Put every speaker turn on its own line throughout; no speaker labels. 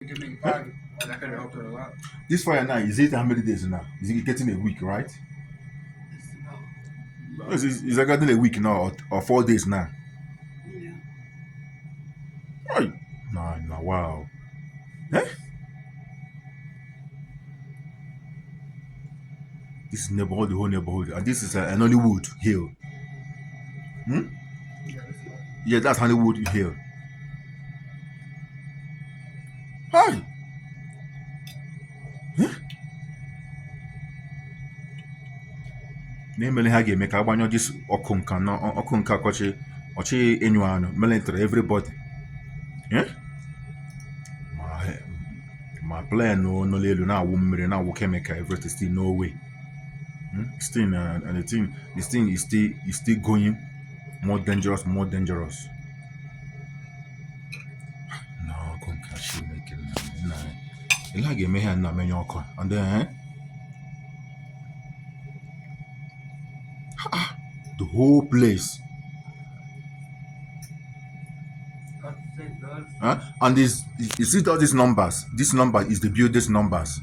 That could have helped her a lot.
This fire now is it how many days now? Is it getting a week, right? Is it getting a week now or 4 days now? Right. No, wow. Eh? This is neighborhood, the whole neighborhood, and this is an Hollywood Hill. Hmm? Yeah, that's Hollywood Hill. Hi. Na-emele ha ga-eme ka agbanyụ dis ọkụ nka ọchị enyu anụ military everybody. Yeah? My plan no n'elu na-awụ mmiri na-awụ chemical everything still no way. Still and the thing is still going more dangerous. No, ọkụ nka Chineke na ele ha ga-eme ha na menye ọkụ and then the whole place. And this, you see all these numbers. This number is the building's numbers.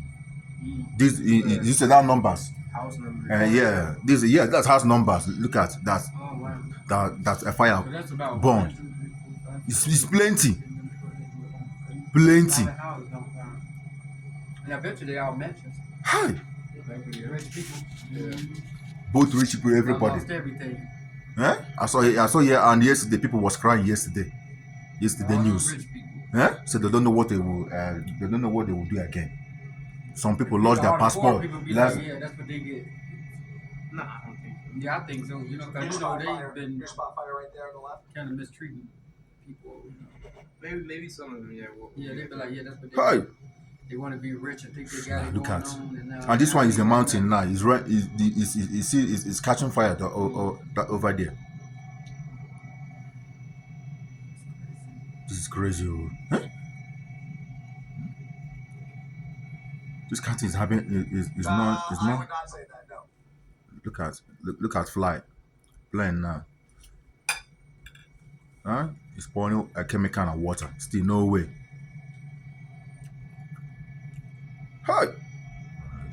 These are that numbers.
House number.
Yeah, that's house numbers. Look at that.
Oh, wow.
That's a fire
So that's about
burn. It's plenty. Plenty.
And I bet you they all mansions.
Hi.
Rich people. Yeah.
Both rich people, everybody.
Lost everything.
I saw here, and yesterday people was crying yesterday. Yesterday
All
news.
rich people.
So they don't know what they will. They don't know what they will do again. Some people lost their
All the poor
passport.
people be like, yeah, that's what they get. Nah, I don't think so. Yeah, I think so. You know, because they've been
right there on the left.
kind of mistreating people.
Maybe some of them, yeah.
Yeah, they be like, yeah, that's what they
Hi.
get. They want to be rich and think they got it
Look
going
at.
on.
And this one is a mountain now. It's right. It's catching fire over there. This is crazy. Huh? This cat is having is not.
I would not say that. No.
Look at flying now. Huh? It's pouring a chemical and water. Still no way. Hi.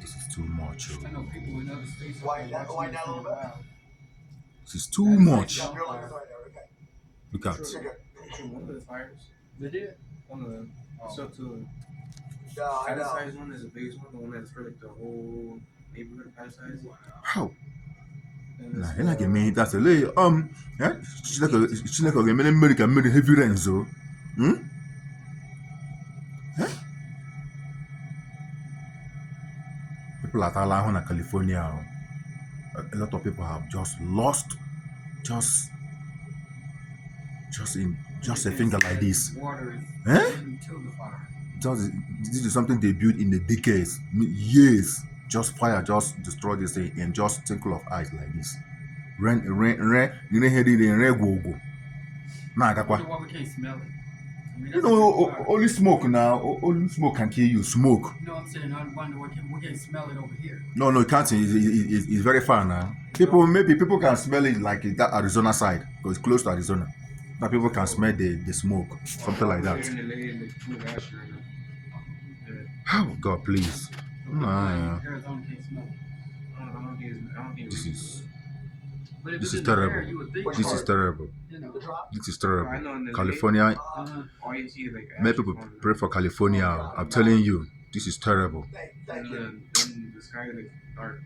This is too much.
I know people in other states.
Why down a little bit?
This is too much.
You're looking right there, okay.
Look at.
One of the fires. They did? One of them. So too.
Yeah, I know.
Size one is the biggest one, the one that's for like the whole neighborhood of size.
How? Nah, you're not getting me. That's a lay. Yeah. She's like a American made heavy rains though. Huh? People at Alahona, California. A lot of people have just lost, just a finger like this.
Water is
Eh?
into the fire.
This is something they built in the decades, years. Just fire, just destroy this thing in just twinkle of eyes like this. Rain, go. Nah,
Why we can't smell it? I mean,
you know, only smoke now. Only smoke can kill you. Smoke.
No, I'm saying I wonder we can't smell it over here.
No, you can't. It's very far now. Maybe people can smell it like that Arizona side because it's close to Arizona. But people can smell the smoke, something like that. Oh God, please. Nah.
Arizona can't smell it. I don't think
This is
But if
this
it's
is
in the air,
terrible.
you would think
This is terrible.
you know.
This is terrible.
I know in the
California.
all you see is like
Many people pray for California. I'm telling you, this is terrible.
then the sky is like dark.